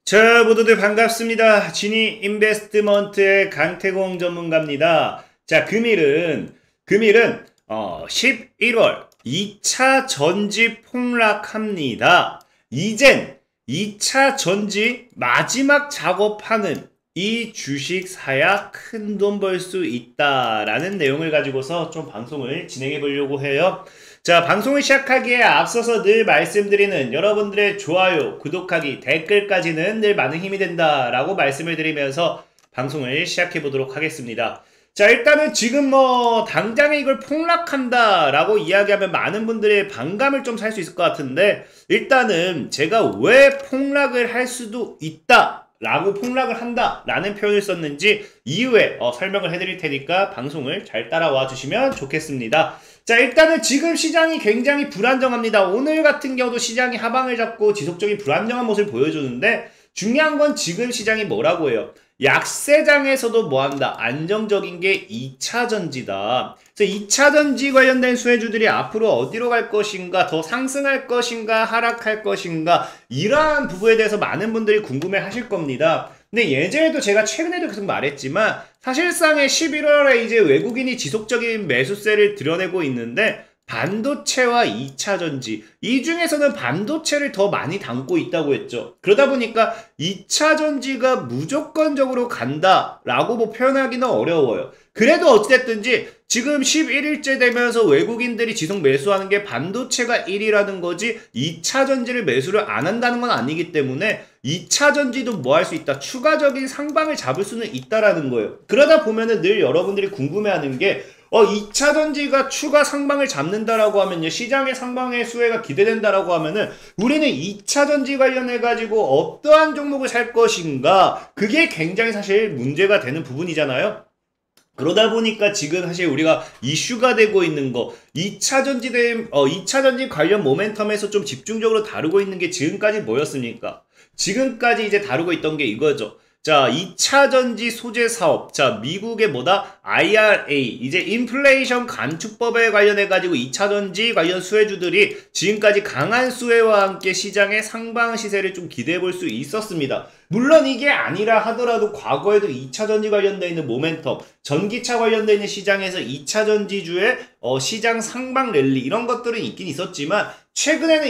자, 모두들 반갑습니다. 지니 인베스트먼트의 강태공 전문가입니다. 자, 금일은 11월 2차 전지 폭락합니다. 이젠 2차 전지 마지막 작업하는 이 주식 사야 큰 돈 벌 수 있다라는 내용을 가지고서 좀 방송을 진행해 보려고 해요. 자, 방송을 시작하기에 앞서서 늘 말씀드리는 여러분들의 좋아요, 구독하기, 댓글까지는 늘 많은 힘이 된다라고 말씀을 드리면서 방송을 시작해 보도록 하겠습니다. 자, 일단은 지금 당장에 이걸 폭락한다라고 이야기하면 많은 분들의 반감을 좀 살 수 있을 것 같은데, 일단은 제가 왜 폭락을 할 수도 있다 라고 폭락을 한다 라는 표현을 썼는지 이후에 설명을 해드릴 테니까 방송을 잘 따라와 주시면 좋겠습니다. 자, 일단은 지금 시장이 굉장히 불안정합니다. 오늘 같은 경우도 시장이 하방을 잡고 지속적인 불안정한 모습을 보여주는데, 중요한 건 지금 시장이 뭐라고 해요? 약세장에서도 뭐한다? 안정적인 게 2차 전지다. 그래서 2차 전지 관련된 수혜주들이 앞으로 어디로 갈 것인가, 더 상승할 것인가, 하락할 것인가, 이러한 부분에 대해서 많은 분들이 궁금해 하실 겁니다. 근데 예전에도 제가 최근에도 계속 말했지만, 사실상의 11월에 이제 외국인이 지속적인 매수세를 드러내고 있는데, 반도체와 2차 전지, 이 중에서는 반도체를 더 많이 담고 있다고 했죠. 그러다 보니까 2차 전지가 무조건적으로 간다라고 표현하기는 어려워요. 그래도 어찌됐든지 지금 11일째 되면서 외국인들이 지속 매수하는 게 반도체가 1위라는 거지 2차 전지를 매수를 안 한다는 건 아니기 때문에 2차 전지도 뭐 할 수 있다, 추가적인 상방을 잡을 수는 있다라는 거예요. 그러다 보면은 늘 여러분들이 궁금해하는 게 2차 전지가 추가 상방을 잡는다라고 하면요, 시장의 상방의 수혜가 기대된다라고 하면은 우리는 2차 전지 관련해가지고 어떠한 종목을 살 것인가, 그게 굉장히 사실 문제가 되는 부분이잖아요. 그러다 보니까 지금 사실 우리가 이슈가 되고 있는 거, 2차 전지 관련 모멘텀에서 좀 집중적으로 다루고 있는 게 지금까지 뭐였습니까? 지금까지 이제 다루고 있던 게 이거죠. 자, 2차 전지 소재 사업. 자, 미국의 IRA, 이제 인플레이션 감축법에 관련해가지고 2차 전지 관련 수혜주들이 지금까지 강한 수혜와 함께 시장의 상방 시세를 좀 기대해 볼 수 있었습니다. 물론 이게 아니라 하더라도 과거에도 2차 전지 관련되어 있는 모멘텀, 전기차 관련되어 있는 시장에서 2차 전지주의 시장 상방 랠리, 이런 것들은 있긴 있었지만, 최근에는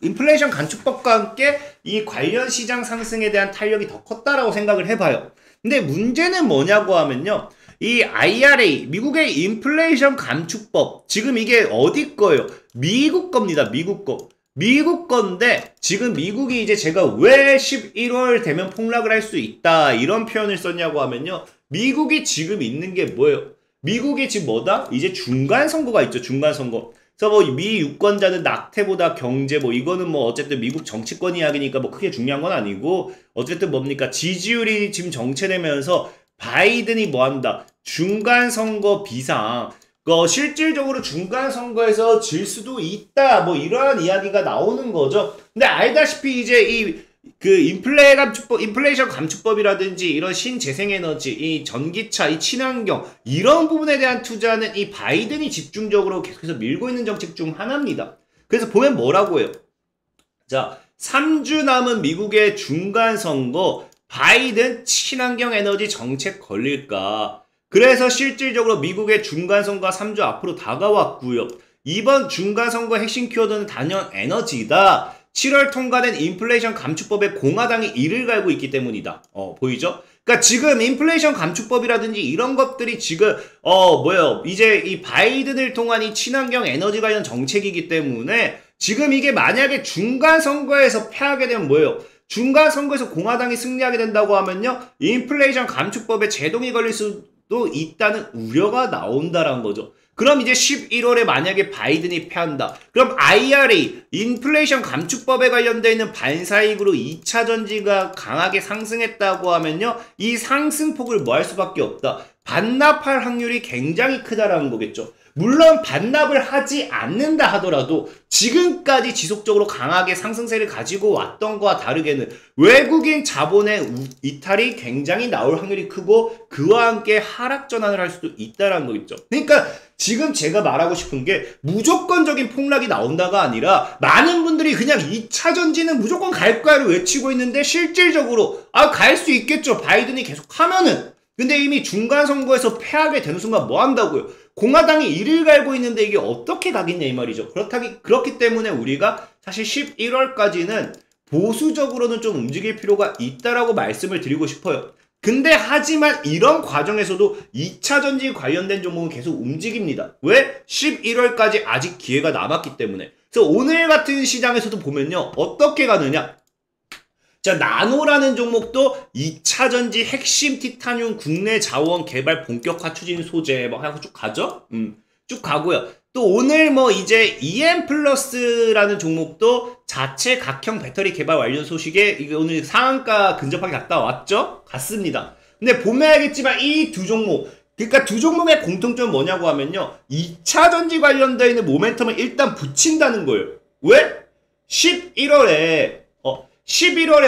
인플레이션 감축법과 함께 이 관련 시장 상승에 대한 탄력이 더 컸다라고 생각을 해봐요. 근데 문제는 뭐냐고 하면요, 이 IRA, 미국의 인플레이션 감축법, 지금 이게 어디 거예요? 미국 겁니다. 미국 거. 미국 건데, 지금 미국이 이제 제가 왜 11월 되면 폭락을 할 수 있다 이런 표현을 썼냐고 하면요, 미국이 지금 있는 게 뭐예요? 미국이 지금 이제 중간 선거가 있죠. 중간 선거. 그래서 미 유권자는 낙태보다 경제, 이거는 어쨌든 미국 정치권 이야기니까 크게 중요한 건 아니고, 어쨌든 뭡니까? 지지율이 지금 정체되면서 바이든이 뭐한다? 중간 선거 비상, 실질적으로 중간 선거에서 질 수도 있다, 이러한 이야기가 나오는 거죠. 근데 알다시피 이제 인플레이션 감축법이라든지 이런 신재생에너지, 이 전기차, 이 친환경, 이런 부분에 대한 투자는 이 바이든이 집중적으로 계속해서 밀고 있는 정책 중 하나입니다. 그래서 보면 뭐라고 해요? 자, 3주 남은 미국의 중간 선거, 바이든 친환경 에너지 정책 걸릴까? 그래서 실질적으로 미국의 중간선거가 3주 앞으로 다가왔고요. 이번 중간선거 핵심 키워드는 단연 에너지다. 7월 통과된 인플레이션 감축법에 공화당이 이를 갈고 있기 때문이다. 보이죠? 그러니까 지금 인플레이션 감축법이라든지 이런 것들이 지금 이제 이 바이든을 통한 이 친환경 에너지 관련 정책이기 때문에, 지금 이게 만약에 중간선거에서 패하게 되면 뭐예요? 중간선거에서 공화당이 승리하게 된다고 하면요, 인플레이션 감축법에 제동이 걸릴 수도 있다는 우려가 나온다라는 거죠. 그럼 이제 11월에 만약에 바이든이 패한다. 그럼 IRA, 인플레이션 감축법에 관련되어 있는 반사이익으로 2차 전지가 강하게 상승했다고 하면요, 이 상승폭을 할 수밖에 없다. 반납할 확률이 굉장히 크다라는 거겠죠. 물론 반납을 하지 않는다 하더라도 지금까지 지속적으로 강하게 상승세를 가지고 왔던 것과 다르게는 외국인 자본의 이탈이 굉장히 나올 확률이 크고, 그와 함께 하락 전환을 할 수도 있다는 거겠죠. 그러니까 지금 제가 말하고 싶은 게 무조건적인 폭락이 나온다가 아니라 많은 분들이 그냥 2차 전지는 무조건 갈 거야를 외치고 있는데 실질적으로 갈 수 있겠죠. 바이든이 계속 하면은. 근데 이미 중간 선거에서 패하게 되는 순간 뭐 한다고요? 공화당이 이를 갈고 있는데 이게 어떻게 가겠냐 이 말이죠. 그렇기 때문에 우리가 사실 11월까지는 보수적으로는 좀 움직일 필요가 있다라고 말씀을 드리고 싶어요. 근데 하지만 이런 과정에서도 2차 전지 관련된 종목은 계속 움직입니다. 왜? 11월까지 아직 기회가 남았기 때문에. 그래서 오늘 같은 시장에서도 보면요. 어떻게 가느냐? 자, 나노라는 종목도 2차 전지 핵심 티타늄 국내 자원 개발 본격화 추진 소재 막 하고 쭉 가죠? 쭉 가고요. 또 오늘 뭐 이제 EM 플러스라는 종목도 자체 각형 배터리 개발 완료 소식에 이게 오늘 상한가 근접하게 갔다 왔죠? 갔습니다. 근데 보면 알겠지만 이 두 종목, 그러니까 두 종목의 공통점은 뭐냐고 하면요. 2차 전지 관련되어 있는 모멘텀을 일단 붙인다는 거예요. 왜? 11월에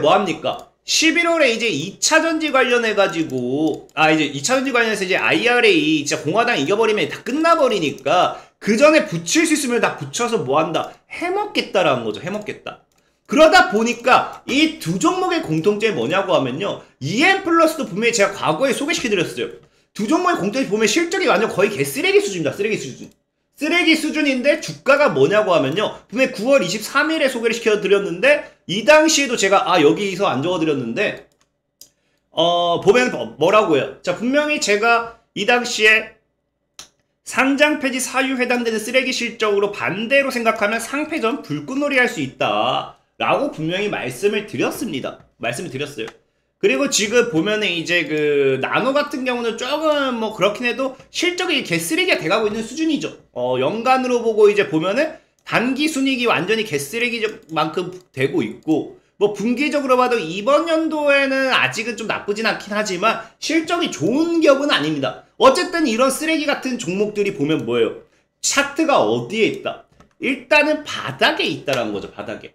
뭐 합니까? 11월에 이제 2차 전지 관련해가지고, 이제 2차 전지 관련해서 이제 IRA, 진짜 공화당 이겨버리면 다 끝나버리니까, 그 전에 붙일 수 있으면 다 붙여서 뭐 한다? 해먹겠다라는 거죠. 해먹겠다. 그러다 보니까 이 두 종목의 공통점이 뭐냐고 하면요. EM 플러스도 분명히 제가 과거에 소개시켜드렸어요. 두 종목의 공통점이 보면 실적이 완전 거의 개쓰레기 수준입니다. 쓰레기 수준. 쓰레기 수준인데 주가가 뭐냐고 하면요. 분명히 9월 23일에 소개를 시켜드렸는데 이 당시에도 제가 여기서 안 적어드렸는데 보면 뭐라고요. 자, 분명히 제가 이 당시에 상장 폐지 사유 해당되는 쓰레기 실적으로 반대로 생각하면 상패전 불꽃놀이 할 수 있다 라고 분명히 말씀을 드렸습니다. 말씀을 드렸어요. 그리고 지금 보면은 이제 그 나노 같은 경우는 조금 뭐 그렇긴 해도 실적이 개쓰레기가 돼가고 있는 수준이죠. 연간으로 보고 이제 보면은 단기 순이익이 완전히 개쓰레기만큼 되고 있고, 뭐 분기적으로 봐도 이번 연도에는 아직은 좀 나쁘진 않긴 하지만 실적이 좋은 격은 아닙니다. 어쨌든 이런 쓰레기 같은 종목들이 보면 뭐예요? 차트가 어디에 있다? 일단은 바닥에 있다라는 거죠. 바닥에.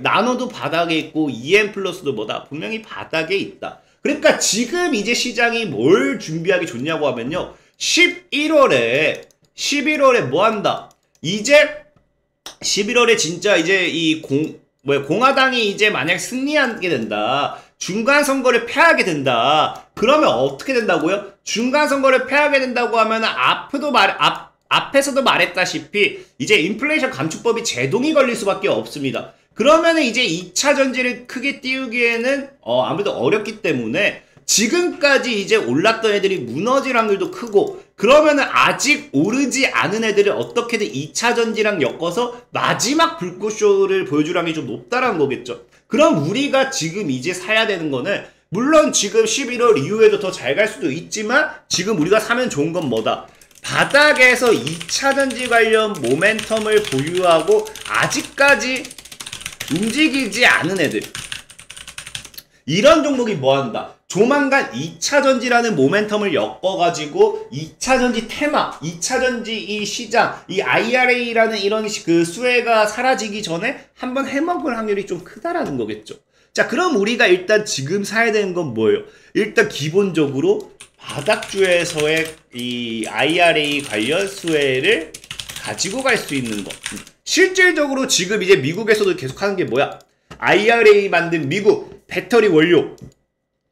나노도 바닥에 있고 EM 플러스도 뭐다? 분명히 바닥에 있다. 그러니까 지금 이제 시장이 뭘 준비하기 좋냐고 하면요. 11월에 뭐 한다? 이제 11월에 진짜 이제 공화당이 이제 만약 승리하게 된다. 중간 선거를 패하게 된다. 그러면 어떻게 된다고요? 중간 선거를 패하게 된다고 하면 앞에서도 말했다시피 이제 인플레이션 감축법이 제동이 걸릴 수밖에 없습니다. 그러면은 이제 2차 전지를 크게 띄우기에는 아무래도 어렵기 때문에 지금까지 이제 올랐던 애들이 무너질 확률도 크고, 그러면은 아직 오르지 않은 애들을 어떻게든 2차 전지랑 엮어서 마지막 불꽃쇼를 보여줄 확률이 좀 높다라는 거겠죠. 그럼 우리가 지금 이제 사야 되는 거는, 물론 지금 11월 이후에도 더 잘 갈 수도 있지만 지금 우리가 사면 좋은 건 뭐다? 바닥에서 2차 전지 관련 모멘텀을 보유하고 아직까지 움직이지 않은 애들, 이런 종목이 뭐한다? 조만간 2차 전지라는 모멘텀을 엮어가지고 2차 전지 테마, 2차 전지 이 시장, 이 IRA라는 이런 그 수혜가 사라지기 전에 한번 해먹을 확률이 좀 크다라는 거겠죠. 자, 그럼 우리가 일단 지금 사야 되는 건 뭐예요? 일단 기본적으로 바닥주에서의 이 IRA 관련 수혜를 가지고 갈 수 있는 거. 실질적으로 지금 이제 미국에서도 계속 하는 게 뭐야? IRA 만든 미국 배터리 원료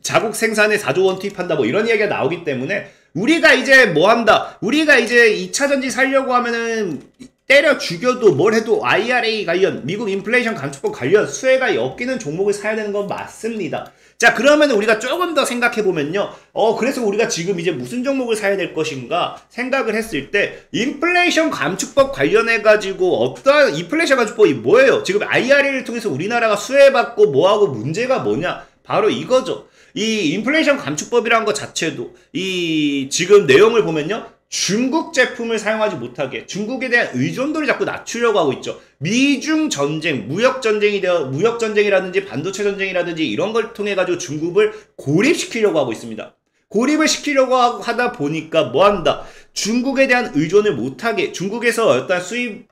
자국 생산에 4조 원 투입한다, 뭐 이런 이야기가 나오기 때문에 우리가 이제 뭐 한다? 우리가 이제 2차 전지 살려고 하면은 때려 죽여도 뭘 해도 IRA 관련, 미국 인플레이션 감축법 관련 수혜가 엮이는 종목을 사야 되는 건 맞습니다. 자, 그러면 우리가 조금 더 생각해보면요. 그래서 우리가 지금 이제 무슨 종목을 사야 될 것인가 생각을 했을 때, 인플레이션 감축법 관련해가지고 어떠한 인플레이션 감축법이 뭐예요? 지금 IRA를 통해서 우리나라가 수혜받고 뭐하고 문제가 뭐냐? 바로 이거죠. 이 인플레이션 감축법이라는 것 자체도 이 지금 내용을 보면요. 중국 제품을 사용하지 못하게 중국에 대한 의존도를 자꾸 낮추려고 하고 있죠. 미중 전쟁, 무역전쟁이라든지 반도체 전쟁이라든지 이런 걸 통해 가지고 중국을 고립시키려고 하고 있습니다. 고립을 시키려고 하다 보니까 뭐 한다? 중국에 대한 의존을 못하게, 중국에서 어떤 수입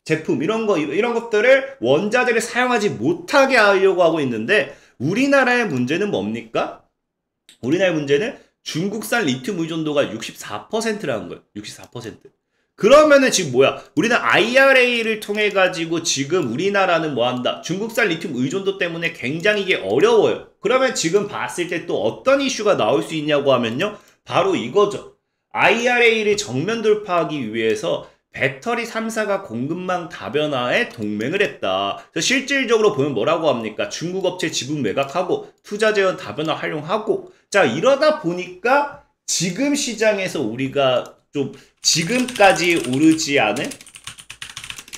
제품 이런 것들을 원자재를 사용하지 못하게 하려고 하고 있는데, 우리나라의 문제는 뭡니까? 우리나라의 문제는 중국산 리튬 의존도가 64%라는 거예요. 64%. 그러면은 지금 뭐야? 우리는 IRA를 통해 가지고 지금 우리나라는 뭐 한다? 중국산 리튬 의존도 때문에 굉장히 이게 어려워요. 그러면 지금 봤을 때 또 어떤 이슈가 나올 수 있냐고 하면요. 바로 이거죠. IRA를 정면 돌파하기 위해서 배터리 3사가 공급망 다변화에 동맹을 했다. 그래서 실질적으로 보면 뭐라고 합니까? 중국 업체 지분 매각하고 투자 재원 다변화 활용하고 자 이러다 보니까 지금 시장에서 우리가 좀 지금까지 오르지 않은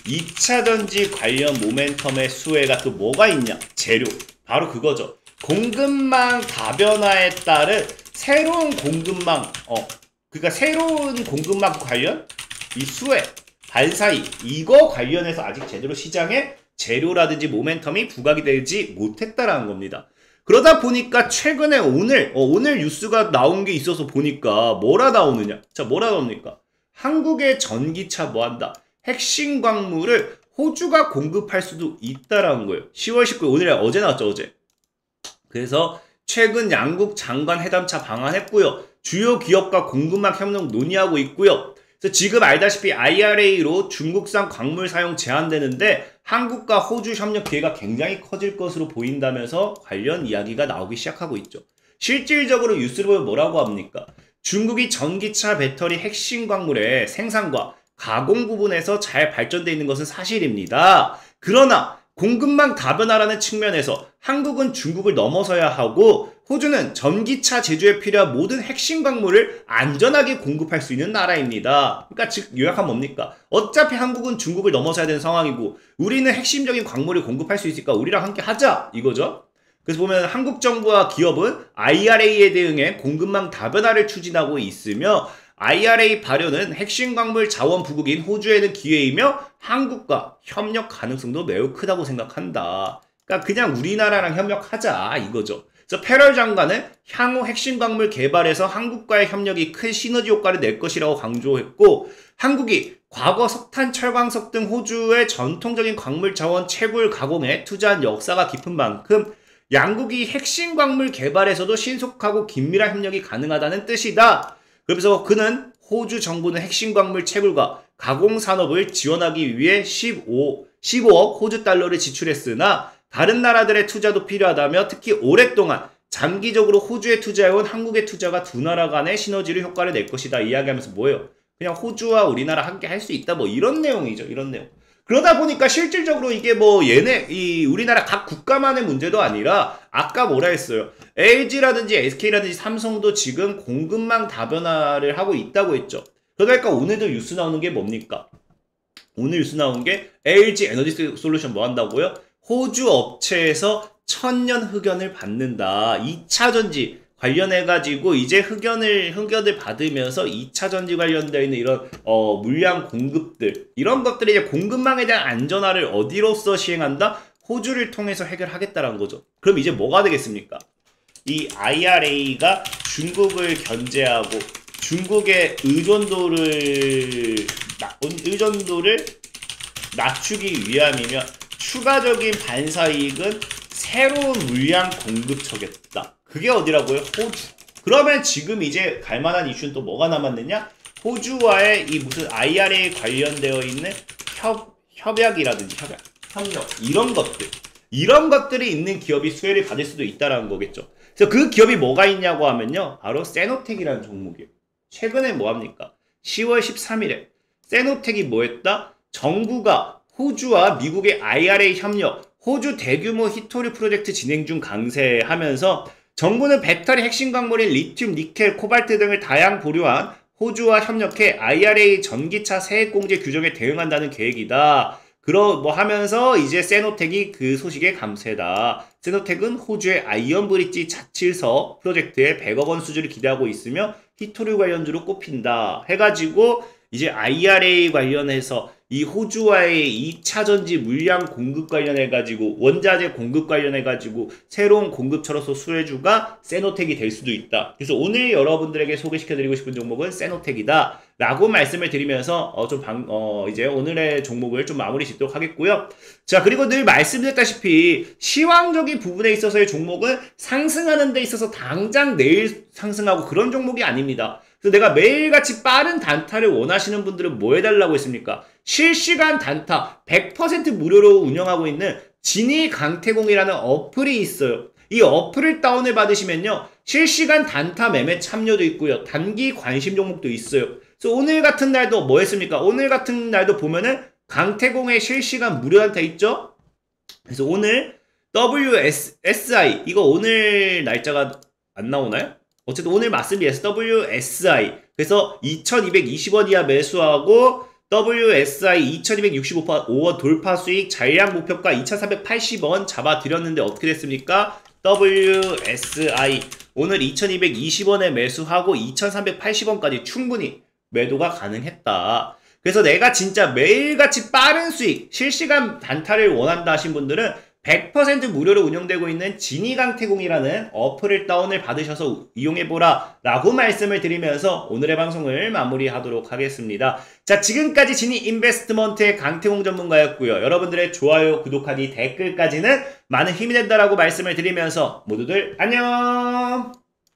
2차전지 관련 모멘텀의 수혜가 또 뭐가 있냐? 재료. 바로 그거죠. 공급망 다변화에 따른 새로운 공급망, 그러니까 새로운 공급망 관련 이 수혜, 반사이 이거 관련해서 아직 제대로 시장에 재료라든지 모멘텀이 부각이 되지 못했다라는 겁니다. 그러다 보니까 최근에 오늘 뉴스가 나온 게 있어서 보니까 뭐라 나오느냐? 자, 뭐라 나옵니까? 한국의 전기차 뭐한다? 핵심 광물을 호주가 공급할 수도 있다라는 거예요. 10월 19일 오늘에 어제 나왔죠, 어제. 그래서 최근 양국 장관 회담차 방한했고요. 주요 기업과 공급망 협력 논의하고 있고요. 그래서 지금 알다시피 IRA로 중국산 광물 사용 제한되는데 한국과 호주 협력 기회가 굉장히 커질 것으로 보인다면서 관련 이야기가 나오기 시작하고 있죠. 실질적으로 뉴스를 보면 뭐라고 합니까? 중국이 전기차 배터리 핵심 광물의 생산과 가공 부분에서 잘 발전되어 있는 것은 사실입니다. 그러나 공급망 다변화라는 측면에서 한국은 중국을 넘어서야 하고 호주는 전기차 제조에 필요한 모든 핵심 광물을 안전하게 공급할 수 있는 나라입니다. 그러니까 즉 요약하면 뭡니까? 어차피 한국은 중국을 넘어서야 되는 상황이고 우리는 핵심적인 광물을 공급할 수 있으니까 우리랑 함께 하자 이거죠. 그래서 보면 한국 정부와 기업은 IRA에 대응해 공급망 다변화를 추진하고 있으며 IRA 발효는 핵심 광물 자원 부국인 호주에는 기회이며 한국과 협력 가능성도 매우 크다고 생각한다. 그러니까 그냥 우리나라랑 협력하자 이거죠. 그래서 패럴 장관은 향후 핵심 광물 개발에서 한국과의 협력이 큰 시너지 효과를 낼 것이라고 강조했고 한국이 과거 석탄, 철광석 등 호주의 전통적인 광물 자원 채굴 가공에 투자한 역사가 깊은 만큼 양국이 핵심 광물 개발에서도 신속하고 긴밀한 협력이 가능하다는 뜻이다. 그래서 그는 호주 정부는 핵심 광물 채굴과 가공 산업을 지원하기 위해 15억 호주 달러를 지출했으나 다른 나라들의 투자도 필요하다며 특히 오랫동안 장기적으로 호주에 투자해온 한국의 투자가 두 나라 간의 시너지를 효과를 낼 것이다 이야기하면서 뭐예요? 그냥 호주와 우리나라 함께 할 수 있다 뭐 이런 내용이죠. 이런 내용. 그러다 보니까 실질적으로 이게 뭐 우리나라 각 국가만의 문제도 아니라 아까 뭐라 했어요? LG라든지 SK라든지 삼성도 지금 공급망 다변화를 하고 있다고 했죠. 그러니까 오늘도 뉴스 나오는 게 뭡니까? 오늘 뉴스 나온 게 LG 에너지 솔루션 뭐 한다고요? 호주 업체에서 1000년 흑연을 받는다. 2차전지 관련해가지고 이제 흑연을 받으면서 2차전지 관련되어 있는 이런 물량 공급들 이런 것들이 이제 공급망에 대한 안전화를 어디로서 시행한다? 호주를 통해서 해결하겠다라는 거죠. 그럼 이제 뭐가 되겠습니까? 이 IRA가 중국을 견제하고 중국의 의존도를 낮추기 위함이며 추가적인 반사이익은 새로운 물량 공급처겠다. 그게 어디라고요? 호주. 그러면 지금 이제 갈만한 이슈는 또 뭐가 남았느냐? 호주와의 이 무슨 IRA 관련되어 있는 협약이라든지 협력 이런 것들이 있는 기업이 수혜를 받을 수도 있다라는 거겠죠. 그래서 그 기업이 뭐가 있냐고 하면요, 바로 세노텍이라는 종목이에요. 최근에 뭐 합니까? 10월 13일에 세노텍이 뭐 했다? 정부가 호주와 미국의 IRA 협력, 호주 대규모 히토리 프로젝트 진행 중 강세하면서 정부는 배터리 핵심 광물인 리튬, 니켈, 코발트 등을 다양 보류한 호주와 협력해 IRA 전기차 세액공제 규정에 대응한다는 계획이다. 하면서 이제 세노텍이 그 소식에 감세다. 세노텍은 호주의 아이언 브릿지 자치서 프로젝트에 100억 원 수주를 기대하고 있으며 히토리 관련주로 꼽힌다. 해가지고 이제 IRA 관련해서 이 호주와의 2차 전지 물량 공급 관련해가지고 원자재 공급 관련해가지고 새로운 공급처로서 수혜주가 세노텍이 될 수도 있다. 그래서 오늘 여러분들에게 소개시켜드리고 싶은 종목은 세노텍이다 라고 말씀을 드리면서 이제 오늘의 종목을 좀 마무리 짓도록 하겠고요. 자, 그리고 늘 말씀드렸다시피 시황적인 부분에 있어서의 종목은 상승하는 데 있어서 당장 내일 상승하고 그런 종목이 아닙니다. 그래서 내가 매일같이 빠른 단타를 원하시는 분들은 뭐 해달라고 했습니까? 실시간 단타 100% 무료로 운영하고 있는 진이 강태공이라는 어플이 있어요. 이 어플을 다운을 받으시면요, 실시간 단타 매매 참여도 있고요, 단기 관심 종목도 있어요. 그래서 오늘 같은 날도 뭐 했습니까? 오늘 같은 날도 보면은 강태공의 실시간 무료 단타 있죠? 그래서 오늘 WSI 이거 오늘 날짜가 안 나오나요? 어쨌든 오늘 맞습니다. WSI 그래서 2220원 이하 매수하고 WSI 2265원 돌파 수익 잔량 목표가 2380원 잡아드렸는데 어떻게 됐습니까? WSI 오늘 2220원에 매수하고 2380원까지 충분히 매도가 가능했다. 그래서 내가 진짜 매일같이 빠른 수익, 실시간 단타를 원한다 하신 분들은 100% 무료로 운영되고 있는 진이강태공이라는 어플을 다운을 받으셔서 이용해보라 라고 말씀을 드리면서 오늘의 방송을 마무리하도록 하겠습니다. 자, 지금까지 진이인베스트먼트의 강태공 전문가였고요. 여러분들의 좋아요, 구독하기, 댓글까지는 많은 힘이 된다라고 말씀을 드리면서 모두들 안녕!